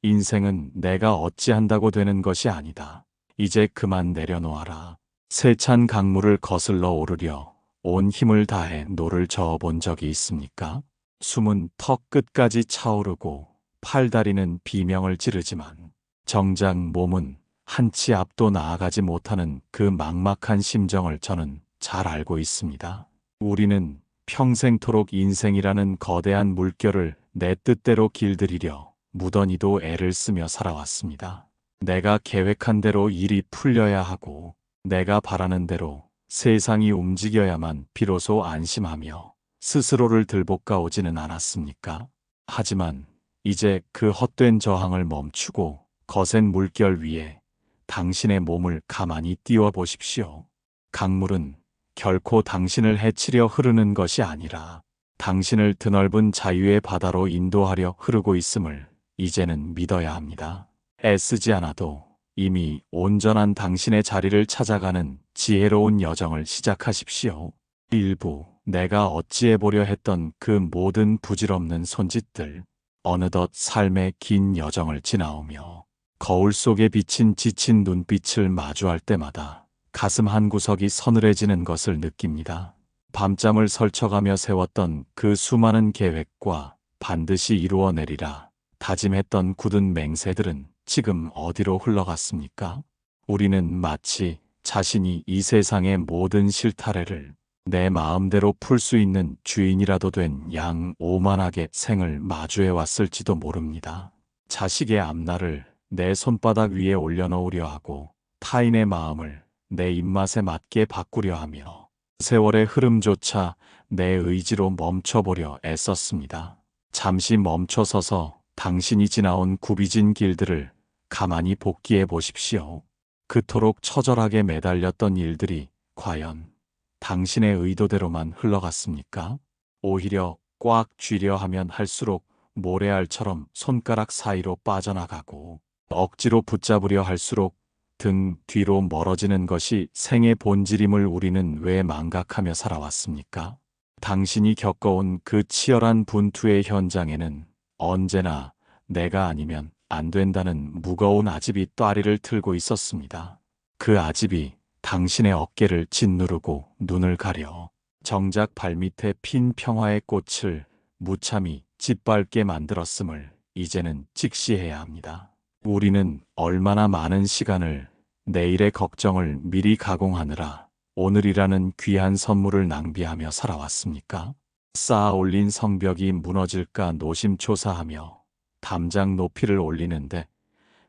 인생은 내가 어찌한다고 되는 것이 아니다. 이제 그만 내려놓아라. 세찬 강물을 거슬러 오르려 온 힘을 다해 노를 저어본 적이 있습니까? 숨은 턱 끝까지 차오르고 팔다리는 비명을 지르지만 정작 몸은 한 치 앞도 나아가지 못하는 그 막막한 심정을 저는 잘 알고 있습니다. 우리는 평생토록 인생이라는 거대한 물결을 내 뜻대로 길들이려 무던히도 애를 쓰며 살아왔습니다. 내가 계획한 대로 일이 풀려야 하고 내가 바라는 대로 세상이 움직여야만 비로소 안심하며 스스로를 들볶아 오지는 않았습니까? 하지만 이제 그 헛된 저항을 멈추고 거센 물결 위에 당신의 몸을 가만히 띄워 보십시오. 강물은 결코 당신을 해치려 흐르는 것이 아니라 당신을 드넓은 자유의 바다로 인도하려 흐르고 있음을 이제는 믿어야 합니다. 애쓰지 않아도 이미 온전한 당신의 자리를 찾아가는 지혜로운 여정을 시작하십시오. 일부 내가 어찌해보려 했던 그 모든 부질없는 손짓들, 어느덧 삶의 긴 여정을 지나오며 거울 속에 비친 지친 눈빛을 마주할 때마다 가슴 한구석이 서늘해지는 것을 느낍니다. 밤잠을 설쳐가며 세웠던 그 수많은 계획과 반드시 이루어내리라 다짐했던 굳은 맹세들은 지금 어디로 흘러갔습니까? 우리는 마치 자신이 이 세상의 모든 실타래를 내 마음대로 풀 수 있는 주인이라도 된 양 오만하게 생을 마주해 왔을지도 모릅니다. 자식의 앞날을 내 손바닥 위에 올려놓으려 하고 타인의 마음을 내 입맛에 맞게 바꾸려 하며 세월의 흐름조차 내 의지로 멈춰보려 애썼습니다. 잠시 멈춰서서 당신이 지나온 굽이진 길들을 가만히 복기해 보십시오. 그토록 처절하게 매달렸던 일들이 과연 당신의 의도대로만 흘러갔습니까? 오히려 꽉 쥐려 하면 할수록 모래알처럼 손가락 사이로 빠져나가고 억지로 붙잡으려 할수록 등 뒤로 멀어지는 것이 생의 본질임을 우리는 왜 망각하며 살아왔습니까? 당신이 겪어온 그 치열한 분투의 현장에는 언제나 내가 아니면 안 된다는 무거운 아집이 따리를 틀고 있었습니다. 그 아집이 당신의 어깨를 짓누르고 눈을 가려 정작 발밑에 핀 평화의 꽃을 무참히 짓밟게 만들었음을 이제는 직시해야 합니다. 우리는 얼마나 많은 시간을 내일의 걱정을 미리 가공하느라 오늘이라는 귀한 선물을 낭비하며 살아왔습니까? 쌓아 올린 성벽이 무너질까 노심초사하며 담장 높이를 올리는데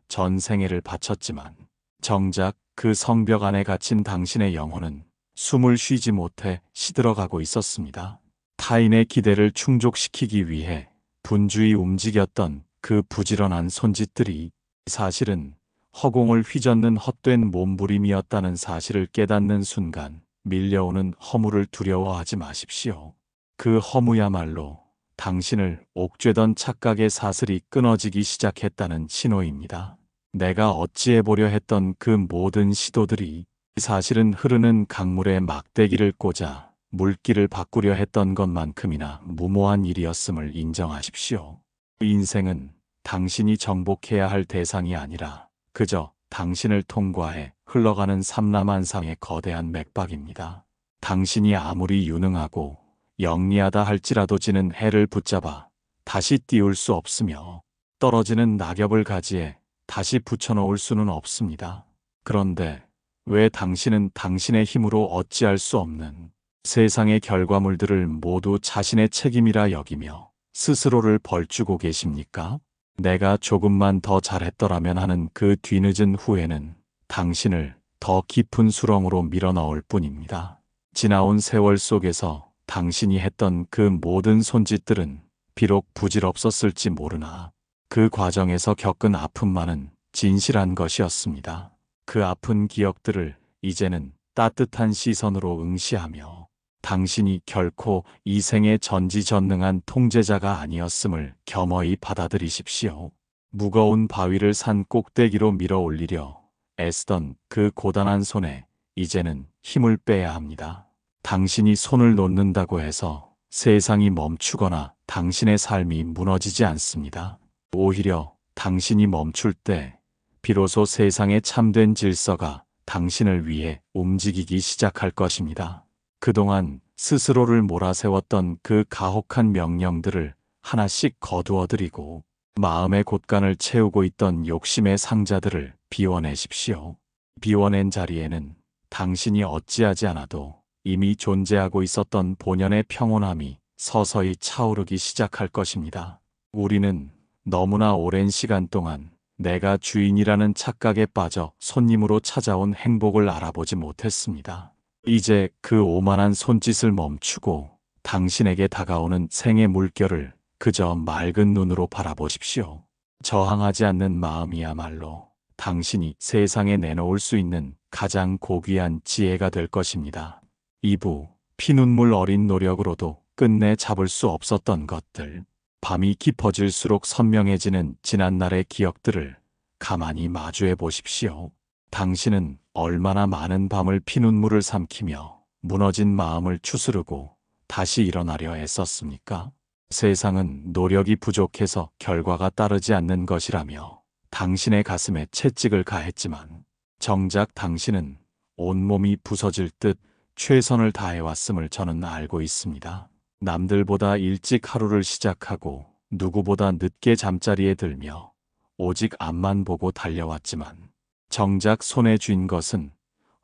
전 생애를 바쳤지만 정작 그 성벽 안에 갇힌 당신의 영혼은 숨을 쉬지 못해 시들어가고 있었습니다. 타인의 기대를 충족시키기 위해 분주히 움직였던 그 부지런한 손짓들이 사실은 허공을 휘젓는 헛된 몸부림이었다는 사실을 깨닫는 순간 밀려오는 허무를 두려워하지 마십시오. 그 허무야말로 당신을 옥죄던 착각의 사슬이 끊어지기 시작했다는 신호입니다. 내가 어찌해보려 했던 그 모든 시도들이 사실은 흐르는 강물에 막대기를 꽂아 물길을 바꾸려 했던 것만큼이나 무모한 일이었음을 인정하십시오. 인생은 당신이 정복해야 할 대상이 아니라 그저 당신을 통과해 흘러가는 삼라만상의 거대한 맥박입니다. 당신이 아무리 유능하고 영리하다 할지라도 지는 해를 붙잡아 다시 띄울 수 없으며 떨어지는 낙엽을 가지에 다시 붙여놓을 수는 없습니다. 그런데 왜 당신은 당신의 힘으로 어찌할 수 없는 세상의 결과물들을 모두 자신의 책임이라 여기며 스스로를 벌주고 계십니까? 내가 조금만 더 잘했더라면 하는 그 뒤늦은 후회는 당신을 더 깊은 수렁으로 밀어넣을 뿐입니다. 지나온 세월 속에서 당신이 했던 그 모든 손짓들은 비록 부질없었을지 모르나 그 과정에서 겪은 아픔만은 진실한 것이었습니다. 그 아픈 기억들을 이제는 따뜻한 시선으로 응시하며 당신이 결코 이 생의 전지전능한 통제자가 아니었음을 겸허히 받아들이십시오. 무거운 바위를 산 꼭대기로 밀어 올리려 애쓰던 그 고단한 손에 이제는 힘을 빼야 합니다. 당신이 손을 놓는다고 해서 세상이 멈추거나 당신의 삶이 무너지지 않습니다. 오히려 당신이 멈출 때 비로소 세상의 참된 질서가 당신을 위해 움직이기 시작할 것입니다. 그동안 스스로를 몰아세웠던 그 가혹한 명령들을 하나씩 거두어드리고 마음의 곳간을 채우고 있던 욕심의 상자들을 비워내십시오. 비워낸 자리에는 당신이 어찌하지 않아도 이미 존재하고 있었던 본연의 평온함이 서서히 차오르기 시작할 것입니다. 우리는 너무나 오랜 시간 동안 내가 주인이라는 착각에 빠져 손님으로 찾아온 행복을 알아보지 못했습니다. 이제 그 오만한 손짓을 멈추고 당신에게 다가오는 생의 물결을 그저 맑은 눈으로 바라보십시오. 저항하지 않는 마음이야말로 당신이 세상에 내놓을 수 있는 가장 고귀한 지혜가 될 것입니다. 2부 피눈물 어린 노력으로도 끝내 잡을 수 없었던 것들. 밤이 깊어질수록 선명해지는 지난날의 기억들을 가만히 마주해 보십시오. 당신은 얼마나 많은 밤을 피눈물을 삼키며 무너진 마음을 추스르고 다시 일어나려 애썼습니까? 세상은 노력이 부족해서 결과가 따르지 않는 것이라며 당신의 가슴에 채찍을 가했지만 정작 당신은 온몸이 부서질 듯 최선을 다해왔음을 저는 알고 있습니다. 남들보다 일찍 하루를 시작하고 누구보다 늦게 잠자리에 들며 오직 앞만 보고 달려왔지만 정작 손에 쥔 것은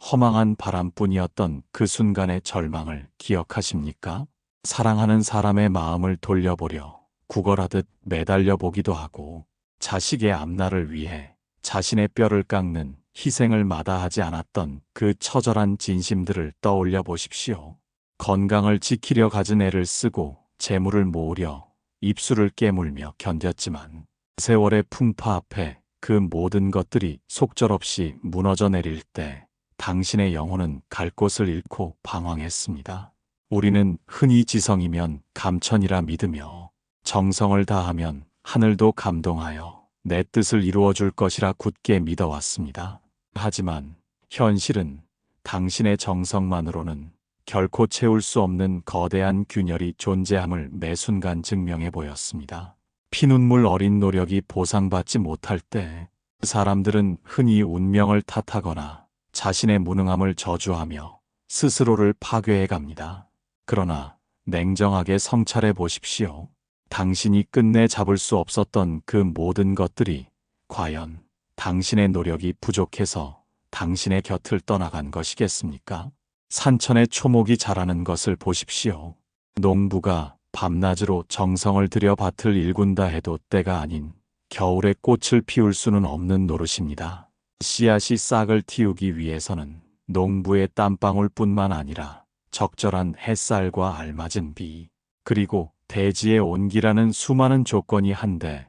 허망한 바람뿐이었던 그 순간의 절망을 기억하십니까? 사랑하는 사람의 마음을 돌려보려 구걸하듯 매달려 보기도 하고 자식의 앞날을 위해 자신의 뼈를 깎는 희생을 마다하지 않았던 그 처절한 진심들을 떠올려 보십시오. 건강을 지키려 갖은 애를 쓰고 재물을 모으려 입술을 깨물며 견뎠지만 세월의 풍파 앞에 그 모든 것들이 속절없이 무너져 내릴 때 당신의 영혼은 갈 곳을 잃고 방황했습니다. 우리는 흔히 지성이면 감천이라 믿으며 정성을 다하면 하늘도 감동하여 내 뜻을 이루어 줄 것이라 굳게 믿어왔습니다. 하지만 현실은 당신의 정성만으로는 결코 채울 수 없는 거대한 균열이 존재함을 매 순간 증명해 보였습니다. 피눈물 어린 노력이 보상받지 못할 때 사람들은 흔히 운명을 탓하거나 자신의 무능함을 저주하며 스스로를 파괴해 갑니다. 그러나 냉정하게 성찰해 보십시오. 당신이 끝내 잡을 수 없었던 그 모든 것들이 과연 당신의 노력이 부족해서 당신의 곁을 떠나간 것이겠습니까? 산천에 초목이 자라는 것을 보십시오. 농부가 밤낮으로 정성을 들여 밭을 일군다 해도 때가 아닌 겨울에 꽃을 피울 수는 없는 노릇입니다. 씨앗이 싹을 틔우기 위해서는 농부의 땀방울뿐만 아니라 적절한 햇살과 알맞은 비, 그리고 대지의 온기라는 수많은 조건이 한데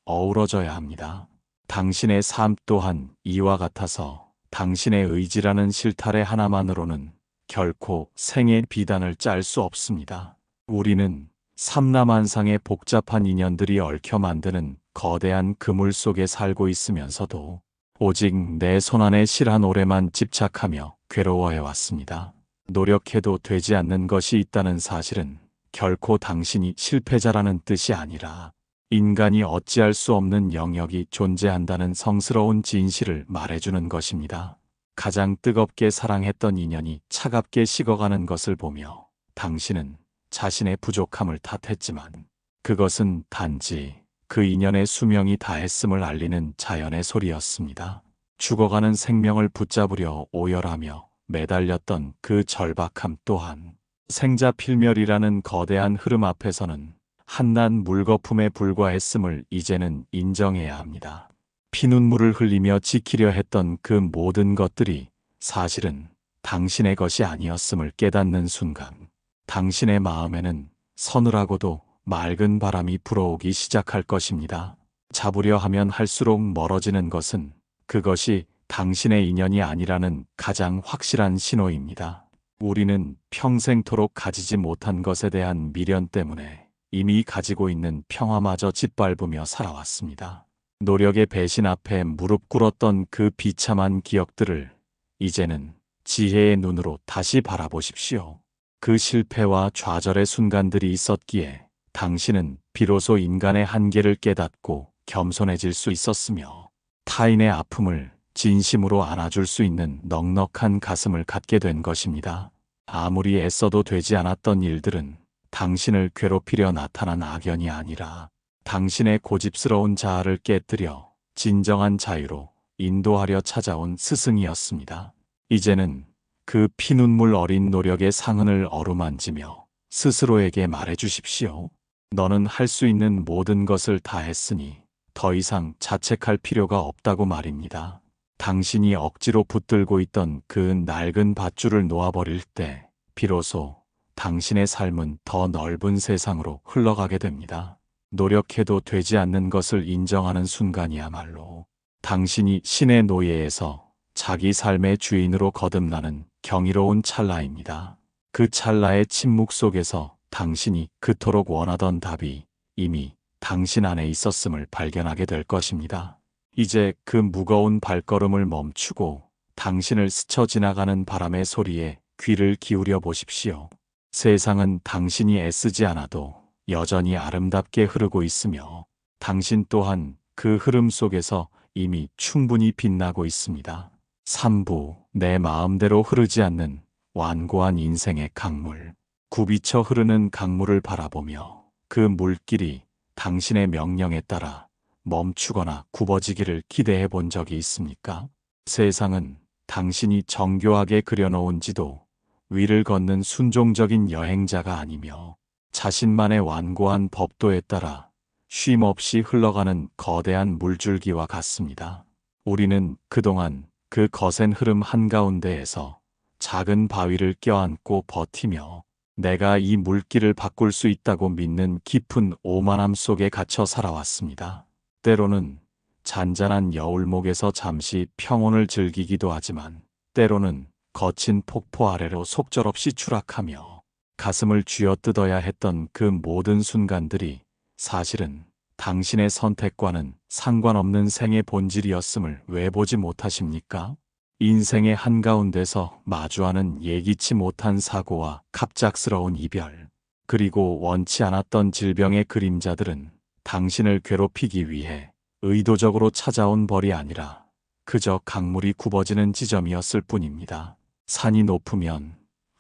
어우러져야 합니다. 당신의 삶 또한 이와 같아서 당신의 의지라는 실타래 하나만으로는 결코 생의 비단을 짤 수 없습니다. 우리는 삼라만상의 복잡한 인연들이 얽혀 만드는 거대한 그물 속에 살고 있으면서도 오직 내 손안의 실한 오래만 집착하며 괴로워해왔습니다. 노력해도 되지 않는 것이 있다는 사실은 결코 당신이 실패자라는 뜻이 아니라 인간이 어찌할 수 없는 영역이 존재한다는 성스러운 진실을 말해주는 것입니다. 가장 뜨겁게 사랑했던 인연이 차갑게 식어가는 것을 보며 당신은 자신의 부족함을 탓했지만 그것은 단지 그 인연의 수명이 다했음을 알리는 자연의 소리였습니다. 죽어가는 생명을 붙잡으려 오열하며 매달렸던 그 절박함 또한 생자필멸이라는 거대한 흐름 앞에서는 한낱 물거품에 불과했음을 이제는 인정해야 합니다. 피눈물을 흘리며 지키려 했던 그 모든 것들이 사실은 당신의 것이 아니었음을 깨닫는 순간 당신의 마음에는 서늘하고도 맑은 바람이 불어오기 시작할 것입니다. 잡으려 하면 할수록 멀어지는 것은 그것이 당신의 인연이 아니라는 가장 확실한 신호입니다. 우리는 평생토록 가지지 못한 것에 대한 미련 때문에 이미 가지고 있는 평화마저 짓밟으며 살아왔습니다. 노력의 배신 앞에 무릎 꿇었던 그 비참한 기억들을 이제는 지혜의 눈으로 다시 바라보십시오. 그 실패와 좌절의 순간들이 있었기에 당신은 비로소 인간의 한계를 깨닫고 겸손해질 수 있었으며 타인의 아픔을 진심으로 안아줄 수 있는 넉넉한 가슴을 갖게 된 것입니다. 아무리 애써도 되지 않았던 일들은 당신을 괴롭히려 나타난 악연이 아니라 당신의 고집스러운 자아를 깨뜨려 진정한 자유로 인도하려 찾아온 스승이었습니다. 이제는 그 피눈물 어린 노력의 상흔을 어루만지며 스스로에게 말해주십시오. 너는 할 수 있는 모든 것을 다 했으니 더 이상 자책할 필요가 없다고 말입니다. 당신이 억지로 붙들고 있던 그 낡은 밧줄을 놓아버릴 때 비로소 당신의 삶은 더 넓은 세상으로 흘러가게 됩니다. 노력해도 되지 않는 것을 인정하는 순간이야말로 당신이 신의 노예에서 자기 삶의 주인으로 거듭나는 경이로운 찰나입니다. 그 찰나의 침묵 속에서 당신이 그토록 원하던 답이 이미 당신 안에 있었음을 발견하게 될 것입니다. 이제 그 무거운 발걸음을 멈추고 당신을 스쳐 지나가는 바람의 소리에 귀를 기울여 보십시오. 세상은 당신이 애쓰지 않아도 여전히 아름답게 흐르고 있으며 당신 또한 그 흐름 속에서 이미 충분히 빛나고 있습니다. 3부 내 마음대로 흐르지 않는 완고한 인생의 강물. 굽이쳐 흐르는 강물을 바라보며 그 물길이 당신의 명령에 따라 멈추거나 굽어지기를 기대해 본 적이 있습니까? 세상은 당신이 정교하게 그려놓은 지도 위를 걷는 순종적인 여행자가 아니며 자신만의 완고한 법도에 따라 쉼 없이 흘러가는 거대한 물줄기와 같습니다. 우리는 그동안 그 거센 흐름 한가운데에서 작은 바위를 껴안고 버티며 내가 이 물길을 바꿀 수 있다고 믿는 깊은 오만함 속에 갇혀 살아왔습니다. 때로는 잔잔한 여울목에서 잠시 평온을 즐기기도 하지만 때로는 거친 폭포 아래로 속절없이 추락하며 가슴을 쥐어뜯어야 했던 그 모든 순간들이 사실은 당신의 선택과는 상관없는 생의 본질이었음을 왜 보지 못하십니까? 인생의 한가운데서 마주하는 예기치 못한 사고와 갑작스러운 이별, 그리고 원치 않았던 질병의 그림자들은 당신을 괴롭히기 위해 의도적으로 찾아온 벌이 아니라 그저 강물이 굽어지는 지점이었을 뿐입니다. 산이 높으면,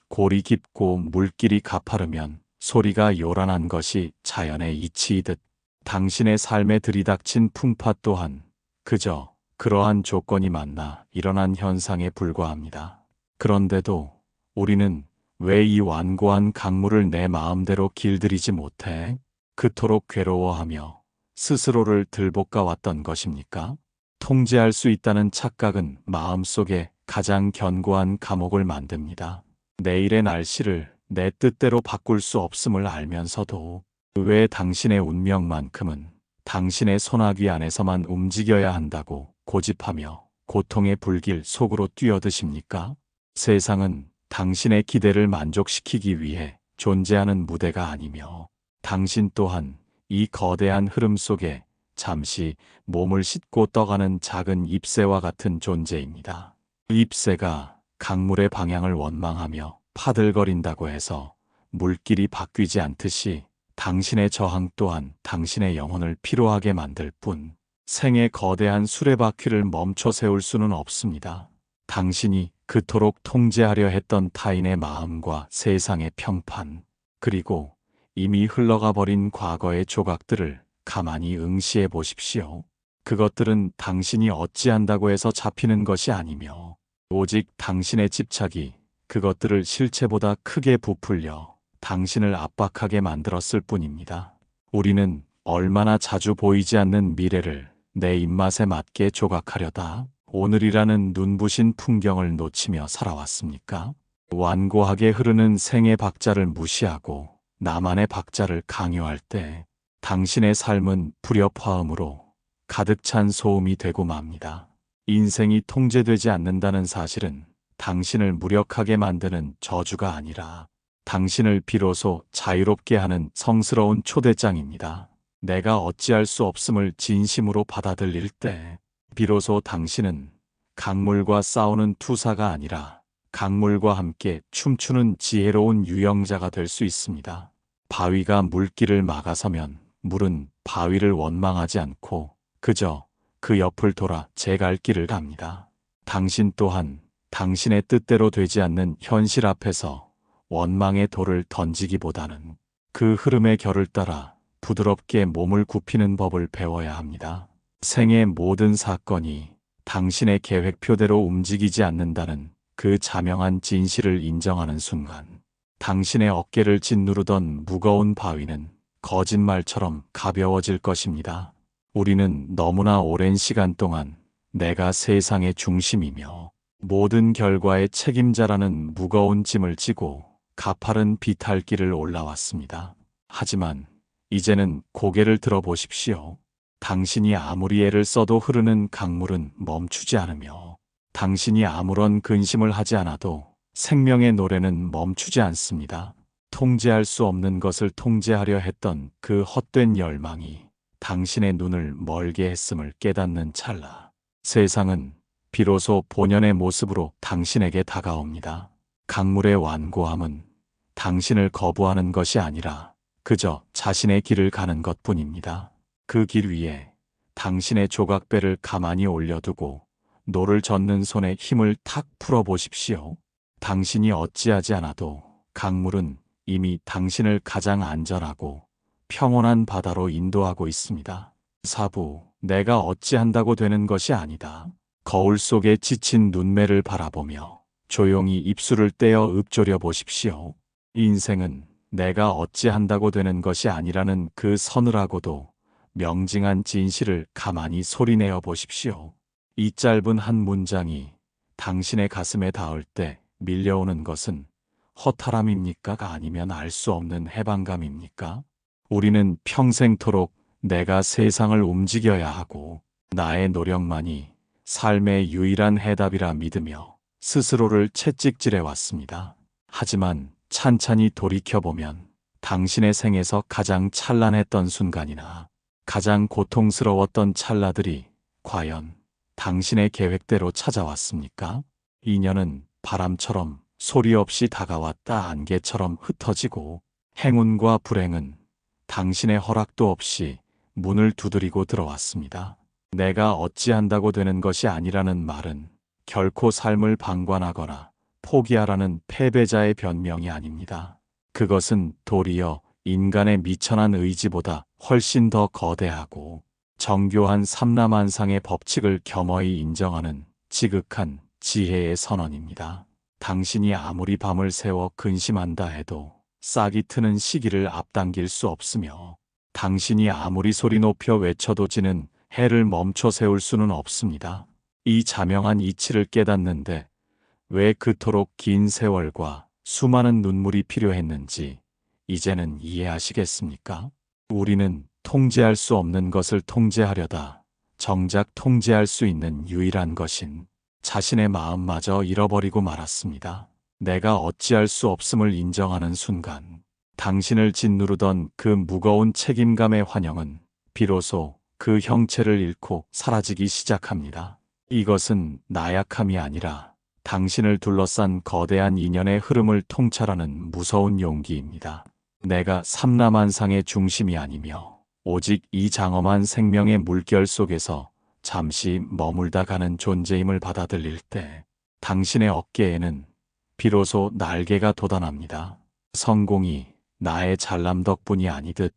골이 깊고 물길이 가파르면 소리가 요란한 것이 자연의 이치이듯 당신의 삶에 들이닥친 풍파 또한 그저 그러한 조건이 만나 일어난 현상에 불과합니다. 그런데도 우리는 왜 이 완고한 강물을 내 마음대로 길들이지 못해 그토록 괴로워하며 스스로를 들볶아 왔던 것입니까? 통제할 수 있다는 착각은 마음속에 가장 견고한 감옥을 만듭니다. 내일의 날씨를 내 뜻대로 바꿀 수 없음을 알면서도 왜 당신의 운명만큼은 당신의 손아귀 안에서만 움직여야 한다고 고집하며 고통의 불길 속으로 뛰어드십니까? 세상은 당신의 기대를 만족시키기 위해 존재하는 무대가 아니며 당신 또한 이 거대한 흐름 속에 잠시 몸을 싣고 떠가는 작은 잎새와 같은 존재입니다. 잎새가 강물의 방향을 원망하며 파들거린다고 해서 물길이 바뀌지 않듯이 당신의 저항 또한 당신의 영혼을 피로하게 만들 뿐 생의 거대한 수레바퀴를 멈춰 세울 수는 없습니다. 당신이 그토록 통제하려 했던 타인의 마음과 세상의 평판, 그리고 이미 흘러가 버린 과거의 조각들을 가만히 응시해 보십시오. 그것들은 당신이 어찌한다고 해서 잡히는 것이 아니며 오직 당신의 집착이 그것들을 실체보다 크게 부풀려 당신을 압박하게 만들었을 뿐입니다. 우리는 얼마나 자주 보이지 않는 미래를 내 입맛에 맞게 조각하려다 오늘이라는 눈부신 풍경을 놓치며 살아왔습니까? 완고하게 흐르는 생의 박자를 무시하고 나만의 박자를 강요할 때 당신의 삶은 불협화음으로 가득 찬 소음이 되고 맙니다. 인생이 통제되지 않는다는 사실은 당신을 무력하게 만드는 저주가 아니라 당신을 비로소 자유롭게 하는 성스러운 초대장입니다. 내가 어찌할 수 없음을 진심으로 받아들일 때 비로소 당신은 강물과 싸우는 투사가 아니라 강물과 함께 춤추는 지혜로운 유영자가 될 수 있습니다. 바위가 물길을 막아서면 물은 바위를 원망하지 않고 그저 그 옆을 돌아 제 갈 길을 갑니다. 당신 또한 당신의 뜻대로 되지 않는 현실 앞에서 원망의 돌을 던지기보다는 그 흐름의 결을 따라 부드럽게 몸을 굽히는 법을 배워야 합니다. 생의 모든 사건이 당신의 계획표대로 움직이지 않는다는 그 자명한 진실을 인정하는 순간, 당신의 어깨를 짓누르던 무거운 바위는 거짓말처럼 가벼워질 것입니다. 우리는 너무나 오랜 시간 동안 내가 세상의 중심이며 모든 결과의 책임자라는 무거운 짐을 지고 가파른 비탈길을 올라왔습니다. 하지만 이제는 고개를 들어보십시오. 당신이 아무리 애를 써도 흐르는 강물은 멈추지 않으며 당신이 아무런 근심을 하지 않아도 생명의 노래는 멈추지 않습니다. 통제할 수 없는 것을 통제하려 했던 그 헛된 열망이 당신의 눈을 멀게 했음을 깨닫는 찰나, 세상은 비로소 본연의 모습으로 당신에게 다가옵니다. 강물의 완고함은 당신을 거부하는 것이 아니라 그저 자신의 길을 가는 것뿐입니다. 그 길 위에 당신의 조각배를 가만히 올려두고 노를 젓는 손에 힘을 탁 풀어보십시오. 당신이 어찌하지 않아도 강물은 이미 당신을 가장 안전하고 평온한 바다로 인도하고 있습니다. 사부, 내가 어찌한다고 되는 것이 아니다. 거울 속에 지친 눈매를 바라보며 조용히 입술을 떼어 읊조려 보십시오. 인생은 내가 어찌한다고 되는 것이 아니라는 그 서늘하고도 명징한 진실을 가만히 소리내어 보십시오. 이 짧은 한 문장이 당신의 가슴에 닿을 때 밀려오는 것은 허탈함입니까? 아니면 알 수 없는 해방감입니까? 우리는 평생토록 내가 세상을 움직여야 하고 나의 노력만이 삶의 유일한 해답이라 믿으며 스스로를 채찍질해 왔습니다. 하지만 찬찬히 돌이켜보면 당신의 생에서 가장 찬란했던 순간이나 가장 고통스러웠던 찰나들이 과연 당신의 계획대로 찾아왔습니까? 인연은 바람처럼 소리 없이 다가왔다 안개처럼 흩어지고 행운과 불행은 당신의 허락도 없이 문을 두드리고 들어왔습니다. 내가 어찌한다고 되는 것이 아니라는 말은 결코 삶을 방관하거나 포기하라는 패배자의 변명이 아닙니다. 그것은 도리어 인간의 미천한 의지보다 훨씬 더 거대하고 정교한 삼라만상의 법칙을 겸허히 인정하는 지극한 지혜의 선언입니다. 당신이 아무리 밤을 새워 근심한다 해도 싹이 트는 시기를 앞당길 수 없으며 당신이 아무리 소리 높여 외쳐도 지는 해를 멈춰 세울 수는 없습니다. 이 자명한 이치를 깨닫는데 왜 그토록 긴 세월과 수많은 눈물이 필요했는지 이제는 이해하시겠습니까? 우리는 통제할 수 없는 것을 통제하려다 정작 통제할 수 있는 유일한 것인 자신의 마음마저 잃어버리고 말았습니다. 내가 어찌할 수 없음을 인정하는 순간 당신을 짓누르던 그 무거운 책임감의 환영은 비로소 그 형체를 잃고 사라지기 시작합니다. 이것은 나약함이 아니라 당신을 둘러싼 거대한 인연의 흐름을 통찰하는 무서운 용기입니다. 내가 삼라만상의 중심이 아니며 오직 이 장엄한 생명의 물결 속에서 잠시 머물다 가는 존재임을 받아들일 때 당신의 어깨에는 비로소 날개가 돋아납니다. 성공이 나의 잘남 덕분이 아니듯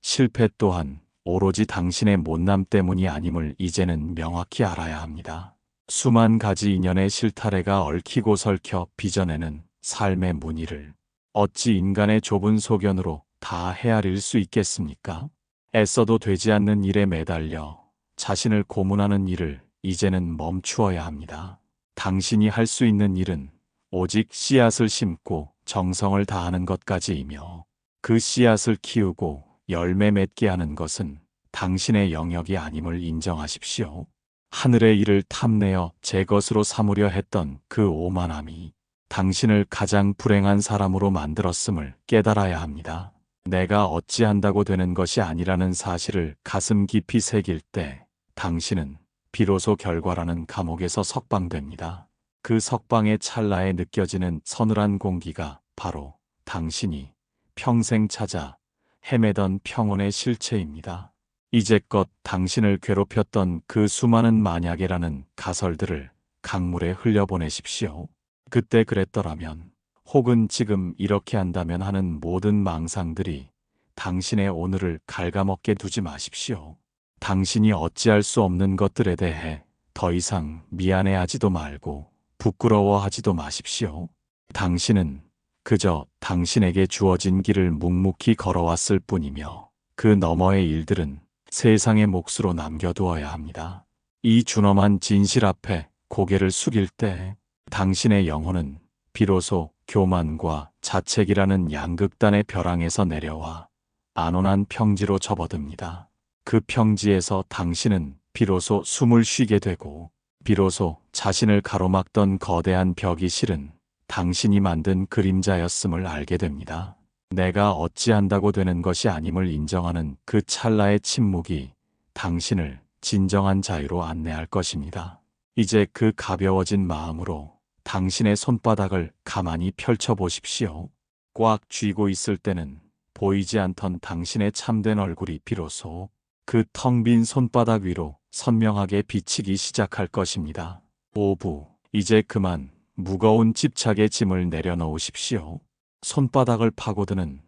실패 또한 오로지 당신의 못남 때문이 아님을 이제는 명확히 알아야 합니다. 수만 가지 인연의 실타래가 얽히고 설켜 빚어내는 삶의 무늬를 어찌 인간의 좁은 소견으로 다 헤아릴 수 있겠습니까? 애써도 되지 않는 일에 매달려 자신을 고문하는 일을 이제는 멈추어야 합니다. 당신이 할 수 있는 일은 오직 씨앗을 심고 정성을 다하는 것까지이며 그 씨앗을 키우고 열매 맺게 하는 것은 당신의 영역이 아님을 인정하십시오. 하늘의 일을 탐내어 제 것으로 삼으려 했던 그 오만함이 당신을 가장 불행한 사람으로 만들었음을 깨달아야 합니다. 내가 어찌한다고 되는 것이 아니라는 사실을 가슴 깊이 새길 때 당신은 비로소 결과라는 감옥에서 석방됩니다. 그 석방의 찰나에 느껴지는 서늘한 공기가 바로 당신이 평생 찾아 헤매던 평온의 실체입니다. 이제껏 당신을 괴롭혔던 그 수많은 만약에라는 가설들을 강물에 흘려보내십시오. 그때 그랬더라면, 혹은 지금 이렇게 한다면 하는 모든 망상들이 당신의 오늘을 갉아먹게 두지 마십시오. 당신이 어찌할 수 없는 것들에 대해 더 이상 미안해하지도 말고 부끄러워하지도 마십시오. 당신은 그저 당신에게 주어진 길을 묵묵히 걸어왔을 뿐이며 그 너머의 일들은 세상의 몫으로 남겨두어야 합니다. 이 준엄한 진실 앞에 고개를 숙일 때 당신의 영혼은 비로소 교만과 자책이라는 양극단의 벼랑에서 내려와 안온한 평지로 접어듭니다. 그 평지에서 당신은 비로소 숨을 쉬게 되고 비로소 자신을 가로막던 거대한 벽이 실은 당신이 만든 그림자였음을 알게 됩니다. 내가 어찌한다고 되는 것이 아님을 인정하는 그 찰나의 침묵이 당신을 진정한 자유로 안내할 것입니다. 이제 그 가벼워진 마음으로 당신의 손바닥을 가만히 펼쳐보십시오. 꽉 쥐고 있을 때는 보이지 않던 당신의 참된 얼굴이 비로소 그 텅 빈 손바닥 위로 선명하게 비치기 시작할 것입니다. 오부, 이제 그만 무거운 집착의 짐을 내려놓으십시오. 손바닥을 파고드는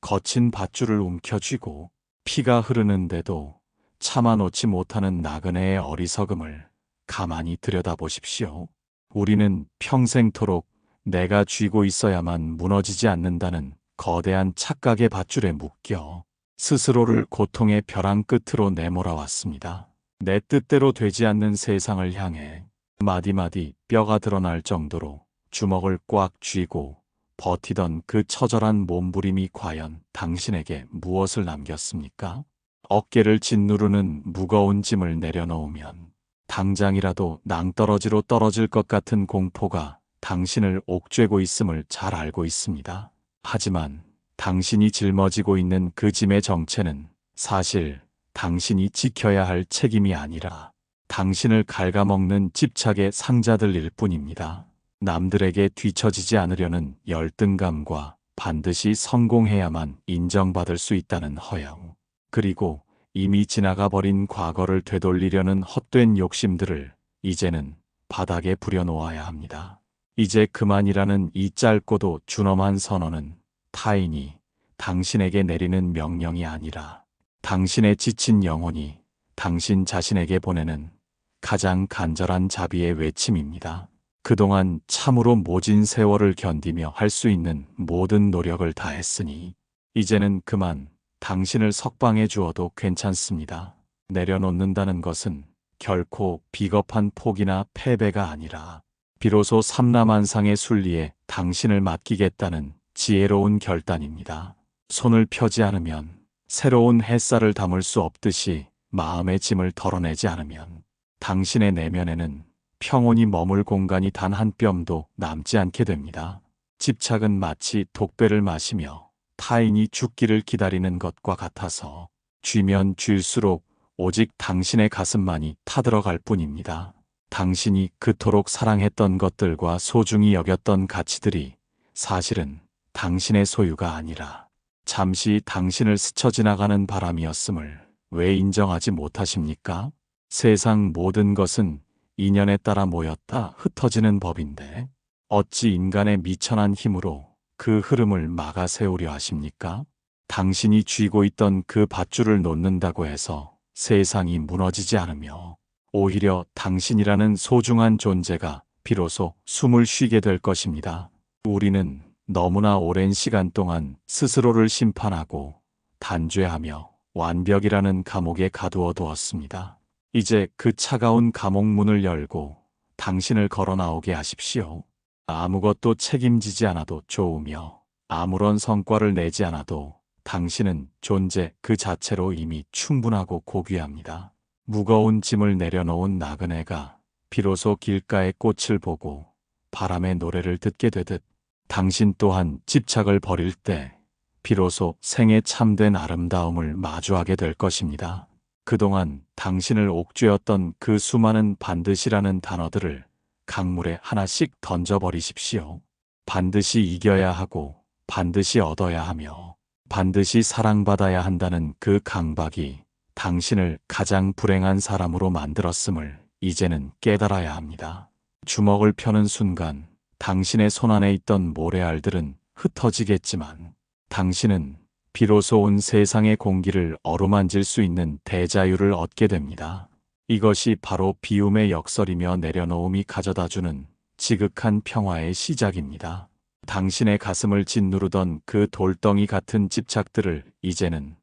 거친 밧줄을 움켜쥐고 피가 흐르는데도 참아놓지 못하는 나그네의 어리석음을 가만히 들여다보십시오. 우리는 평생토록 내가 쥐고 있어야만 무너지지 않는다는 거대한 착각의 밧줄에 묶여 스스로를 고통의 벼랑 끝으로 내몰아왔습니다. 내 뜻대로 되지 않는 세상을 향해 마디마디 뼈가 드러날 정도로 주먹을 꽉 쥐고 버티던 그 처절한 몸부림이 과연 당신에게 무엇을 남겼습니까? 어깨를 짓누르는 무거운 짐을 내려놓으면 당장이라도 낭떠러지로 떨어질 것 같은 공포가 당신을 옥죄고 있음을 잘 알고 있습니다. 하지만 당신이 짊어지고 있는 그 짐의 정체는 사실 당신이 지켜야 할 책임이 아니라 당신을 갉아먹는 집착의 상자들일 뿐입니다. 남들에게 뒤처지지 않으려는 열등감과 반드시 성공해야만 인정받을 수 있다는 허영, 그리고 이미 지나가 버린 과거를 되돌리려는 헛된 욕심들을 이제는 바닥에 부려놓아야 합니다. 이제 그만이라는 이 짧고도 준엄한 선언은 타인이 당신에게 내리는 명령이 아니라 당신의 지친 영혼이 당신 자신에게 보내는 가장 간절한 자비의 외침입니다. 그동안 참으로 모진 세월을 견디며 할 수 있는 모든 노력을 다했으니 이제는 그만 당신을 석방해 주어도 괜찮습니다. 내려놓는다는 것은 결코 비겁한 포기나 패배가 아니라 비로소 삼라만상의 순리에 당신을 맡기겠다는 지혜로운 결단입니다. 손을 펴지 않으면 새로운 햇살을 담을 수 없듯이 마음의 짐을 덜어내지 않으면 당신의 내면에는 평온이 머물 공간이 단 한 뼘도 남지 않게 됩니다. 집착은 마치 독배를 마시며 타인이 죽기를 기다리는 것과 같아서 쥐면 쥘수록 오직 당신의 가슴만이 타들어갈 뿐입니다. 당신이 그토록 사랑했던 것들과 소중히 여겼던 가치들이 사실은 당신의 소유가 아니라 잠시 당신을 스쳐 지나가는 바람이었음을 왜 인정하지 못하십니까? 세상 모든 것은 인연에 따라 모였다 흩어지는 법인데 어찌 인간의 미천한 힘으로 그 흐름을 막아 세우려 하십니까? 당신이 쥐고 있던 그 밧줄을 놓는다고 해서 세상이 무너지지 않으며 오히려 당신이라는 소중한 존재가 비로소 숨을 쉬게 될 것입니다. 우리는 너무나 오랜 시간 동안 스스로를 심판하고 단죄하며 완벽이라는 감옥에 가두어 두었습니다. 이제 그 차가운 감옥 문을 열고 당신을 걸어 나오게 하십시오. 아무것도 책임지지 않아도 좋으며 아무런 성과를 내지 않아도 당신은 존재 그 자체로 이미 충분하고 고귀합니다. 무거운 짐을 내려놓은 나그네가 비로소 길가의 꽃을 보고 바람의 노래를 듣게 되듯 당신 또한 집착을 버릴 때 비로소 생의 참된 아름다움을 마주하게 될 것입니다. 그동안 당신을 옥죄었던 그 수많은 반드시라는 단어들을 강물에 하나씩 던져버리십시오. 반드시 이겨야 하고 반드시 얻어야 하며 반드시 사랑받아야 한다는 그 강박이 당신을 가장 불행한 사람으로 만들었음을 이제는 깨달아야 합니다. 주먹을 펴는 순간 당신의 손안에 있던 모래알들은 흩어지겠지만 당신은 비로소 온 세상의 공기를 어루만질 수 있는 대자유를 얻게 됩니다. 이것이 바로 비움의 역설이며 내려놓음이 가져다주는 지극한 평화의 시작입니다. 당신의 가슴을 짓누르던 그 돌덩이 같은 집착들을 이제는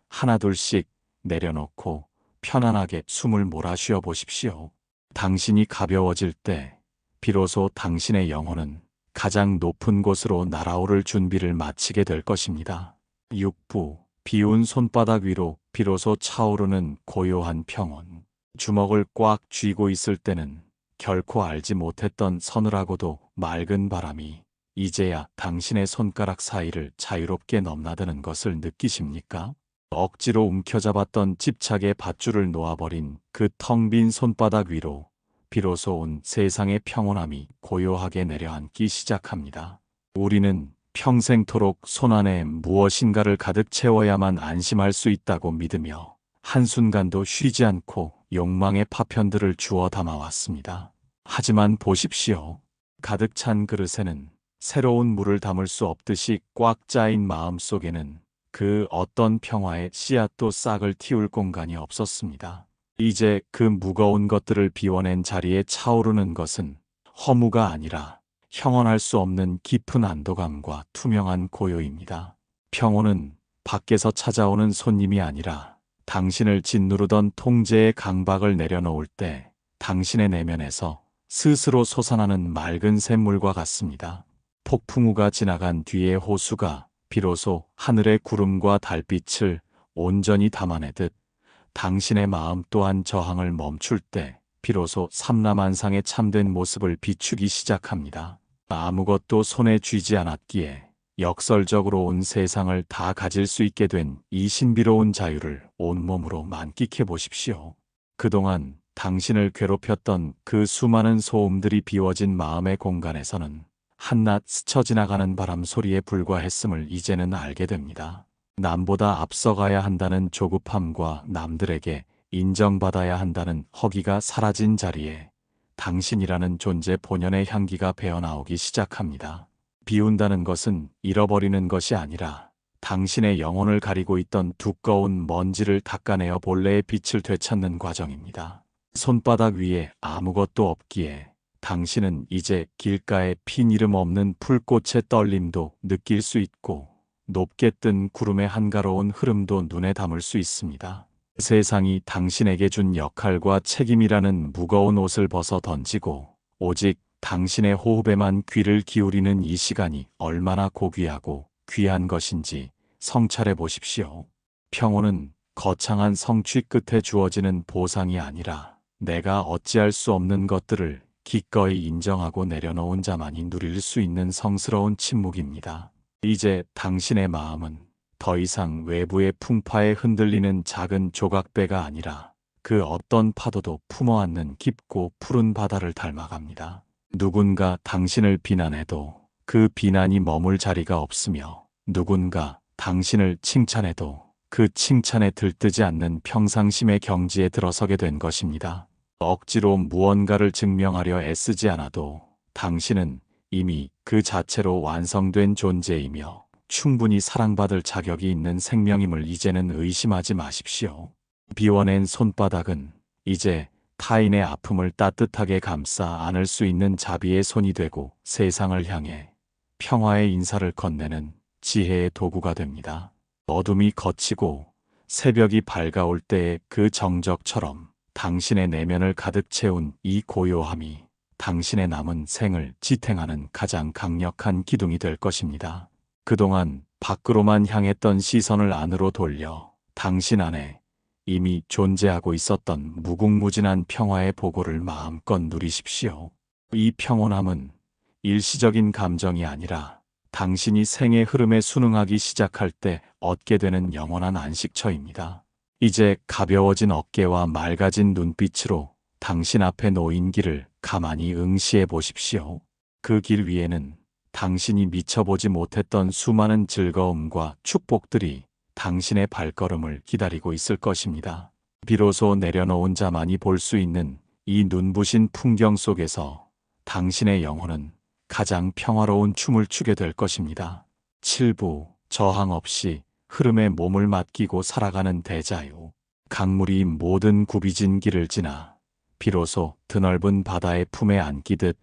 하나둘씩 내려놓고 편안하게 숨을 몰아쉬어 보십시오. 당신이 가벼워질 때 비로소 당신의 영혼은 가장 높은 곳으로 날아오를 준비를 마치게 될 것입니다. 6부 비운 손바닥 위로 비로소 차오르는 고요한 평온. 주먹을 꽉 쥐고 있을 때는 결코 알지 못했던 서늘하고도 맑은 바람이 이제야 당신의 손가락 사이를 자유롭게 넘나드는 것을 느끼십니까? 억지로 움켜잡았던 집착의 밧줄을 놓아버린 그 텅 빈 손바닥 위로 비로소 온 세상의 평온함이 고요하게 내려앉기 시작합니다. 우리는 평생토록 손안에 무엇인가를 가득 채워야만 안심할 수 있다고 믿으며 한순간도 쉬지 않고 욕망의 파편들을 주워 담아왔습니다. 하지만 보십시오. 가득 찬 그릇에는 새로운 물을 담을 수 없듯이 꽉 짜인 마음 속에는 그 어떤 평화의 씨앗도 싹을 틔울 공간이 없었습니다. 이제 그 무거운 것들을 비워낸 자리에 차오르는 것은 허무가 아니라 형언할 수 없는 깊은 안도감과 투명한 고요입니다. 평온은 밖에서 찾아오는 손님이 아니라 당신을 짓누르던 통제의 강박을 내려놓을 때 당신의 내면에서 스스로 솟아나는 맑은 샘물과 같습니다. 폭풍우가 지나간 뒤에 호수가 비로소 하늘의 구름과 달빛을 온전히 담아내듯 당신의 마음 또한 저항을 멈출 때 비로소 삼라만상의 참된 모습을 비추기 시작합니다. 아무것도 손에 쥐지 않았기에 역설적으로 온 세상을 다 가질 수 있게 된 이 신비로운 자유를 온몸으로 만끽해 보십시오. 그동안 당신을 괴롭혔던 그 수많은 소음들이 비워진 마음의 공간에서는 한낱 스쳐 지나가는 바람 소리에 불과했음을 이제는 알게 됩니다. 남보다 앞서가야 한다는 조급함과 남들에게 인정받아야 한다는 허기가 사라진 자리에 당신이라는 존재 본연의 향기가 배어나오기 시작합니다. 비운다는 것은 잃어버리는 것이 아니라 당신의 영혼을 가리고 있던 두꺼운 먼지를 닦아내어 본래의 빛을 되찾는 과정입니다. 손바닥 위에 아무것도 없기에 당신은 이제 길가에 핀 이름 없는 풀꽃의 떨림도 느낄 수 있고 높게 뜬 구름의 한가로운 흐름도 눈에 담을 수 있습니다. 세상이 당신에게 준 역할과 책임이라는 무거운 옷을 벗어 던지고 오직 당신의 호흡에만 귀를 기울이는 이 시간이 얼마나 고귀하고 귀한 것인지 성찰해 보십시오. 평온은 거창한 성취 끝에 주어지는 보상이 아니라 내가 어찌할 수 없는 것들을 기꺼이 인정하고 내려놓은 자만이 누릴 수 있는 성스러운 침묵입니다. 이제 당신의 마음은 더 이상 외부의 풍파에 흔들리는 작은 조각배가 아니라 그 어떤 파도도 품어안는 깊고 푸른 바다를 닮아갑니다. 누군가 당신을 비난해도 그 비난이 머물 자리가 없으며 누군가 당신을 칭찬해도 그 칭찬에 들뜨지 않는 평상심의 경지에 들어서게 된 것입니다. 억지로 무언가를 증명하려 애쓰지 않아도 당신은 이미 그 자체로 완성된 존재이며 충분히 사랑받을 자격이 있는 생명임을 이제는 의심하지 마십시오. 비워낸 손바닥은 이제 타인의 아픔을 따뜻하게 감싸 안을 수 있는 자비의 손이 되고 세상을 향해 평화의 인사를 건네는 지혜의 도구가 됩니다. 어둠이 걷히고 새벽이 밝아올 때의 그 정적처럼 당신의 내면을 가득 채운 이 고요함이 당신의 남은 생을 지탱하는 가장 강력한 기둥이 될 것입니다. 그동안 밖으로만 향했던 시선을 안으로 돌려 당신 안에 이미 존재하고 있었던 무궁무진한 평화의 보고를 마음껏 누리십시오. 이 평온함은 일시적인 감정이 아니라 당신이 생의 흐름에 순응하기 시작할 때 얻게 되는 영원한 안식처입니다. 이제 가벼워진 어깨와 맑아진 눈빛으로 당신 앞에 놓인 길을 가만히 응시해 보십시오. 그 길 위에는 당신이 미쳐보지 못했던 수많은 즐거움과 축복들이 당신의 발걸음을 기다리고 있을 것입니다. 비로소 내려놓은 자만이 볼 수 있는 이 눈부신 풍경 속에서 당신의 영혼은 가장 평화로운 춤을 추게 될 것입니다. 7부 저항 없이 흐름에 몸을 맡기고 살아가는 대자유. 강물이 모든 굽이진 길을 지나 비로소 드넓은 바다의 품에 안기듯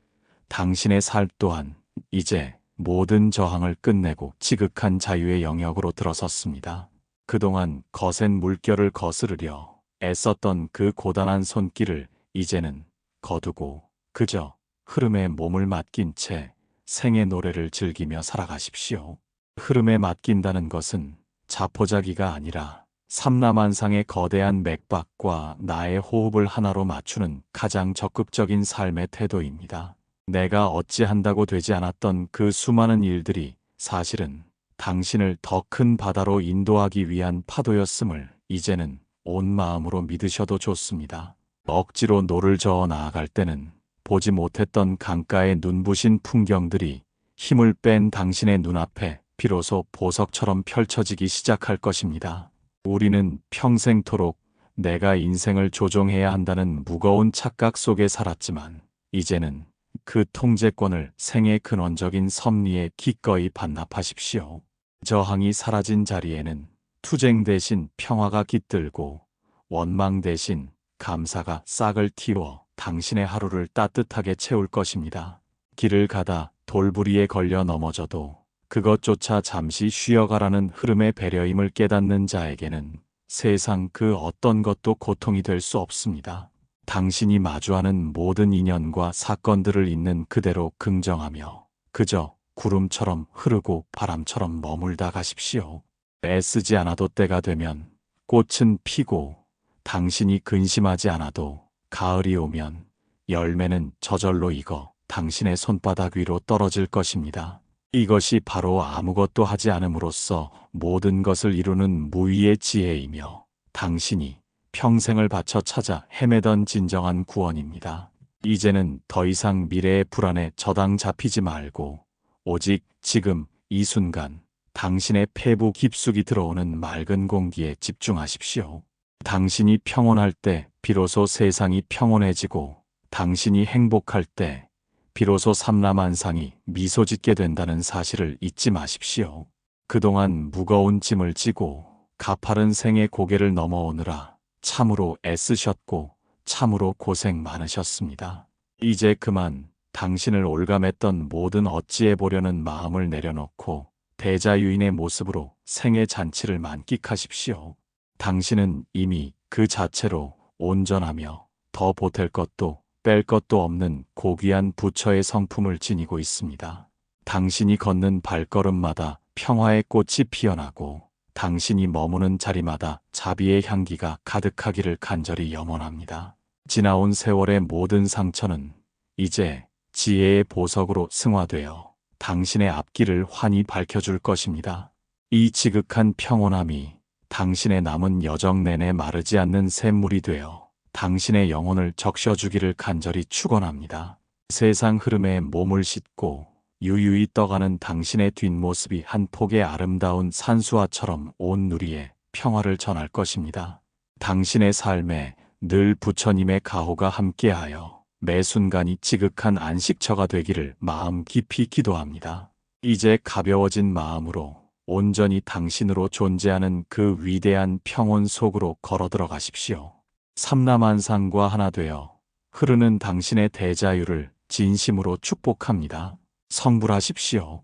당신의 삶 또한 이제 모든 저항을 끝내고 지극한 자유의 영역으로 들어섰습니다. 그동안 거센 물결을 거스르려 애썼던 그 고단한 손길을 이제는 거두고 그저 흐름에 몸을 맡긴 채 생의 노래를 즐기며 살아가십시오. 흐름에 맡긴다는 것은 자포자기가 아니라 삼라만상의 거대한 맥박과 나의 호흡을 하나로 맞추는 가장 적극적인 삶의 태도입니다. 내가 어찌한다고 되지 않았던 그 수많은 일들이 사실은 당신을 더 큰 바다로 인도하기 위한 파도였음을 이제는 온 마음으로 믿으셔도 좋습니다. 억지로 노를 저어 나아갈 때는 보지 못했던 강가의 눈부신 풍경들이 힘을 뺀 당신의 눈앞에 비로소 보석처럼 펼쳐지기 시작할 것입니다. 우리는 평생토록 내가 인생을 조종해야 한다는 무거운 착각 속에 살았지만 이제는 그 통제권을 생의 근원적인 섭리에 기꺼이 반납하십시오. 저항이 사라진 자리에는 투쟁 대신 평화가 깃들고 원망 대신 감사가 싹을 틔워 당신의 하루를 따뜻하게 채울 것입니다. 길을 가다 돌부리에 걸려 넘어져도 그것조차 잠시 쉬어가라는 흐름의 배려임을 깨닫는 자에게는 세상 그 어떤 것도 고통이 될 수 없습니다. 당신이 마주하는 모든 인연과 사건들을 있는 그대로 긍정하며 그저 구름처럼 흐르고 바람처럼 머물다 가십시오. 애쓰지 않아도 때가 되면 꽃은 피고 당신이 근심하지 않아도 가을이 오면 열매는 저절로 익어 당신의 손바닥 위로 떨어질 것입니다. 이것이 바로 아무것도 하지 않음으로써 모든 것을 이루는 무위의 지혜이며 당신이 평생을 바쳐 찾아 헤매던 진정한 구원입니다. 이제는 더 이상 미래의 불안에 저당 잡히지 말고 오직 지금 이 순간 당신의 폐부 깊숙이 들어오는 맑은 공기에 집중하십시오. 당신이 평온할 때 비로소 세상이 평온해지고 당신이 행복할 때 비로소 삼라만상이 미소 짓게 된다는 사실을 잊지 마십시오. 그동안 무거운 짐을 지고 가파른 생의 고개를 넘어오느라 참으로 애쓰셨고 참으로 고생 많으셨습니다. 이제 그만 당신을 올감했던 모든 어찌해보려는 마음을 내려놓고 대자유인의 모습으로 생의 잔치를 만끽하십시오. 당신은 이미 그 자체로 온전하며 더 보탤 것도 뺄 것도 없는 고귀한 부처의 성품을 지니고 있습니다. 당신이 걷는 발걸음마다 평화의 꽃이 피어나고 당신이 머무는 자리마다 자비의 향기가 가득하기를 간절히 염원합니다. 지나온 세월의 모든 상처는 이제 지혜의 보석으로 승화되어 당신의 앞길을 환히 밝혀줄 것입니다. 이 지극한 평온함이 당신의 남은 여정 내내 마르지 않는 샘물이 되어 당신의 영혼을 적셔주기를 간절히 축원합니다. 세상 흐름에 몸을 싣고 유유히 떠가는 당신의 뒷모습이 한 폭의 아름다운 산수화처럼 온 누리에 평화를 전할 것입니다. 당신의 삶에 늘 부처님의 가호가 함께하여 매 순간이 지극한 안식처가 되기를 마음 깊이 기도합니다. 이제 가벼워진 마음으로 온전히 당신으로 존재하는 그 위대한 평온 속으로 걸어 들어가십시오. 삼라만상과 하나 되어 흐르는 당신의 대자유를 진심으로 축복합니다. 성불하십시오.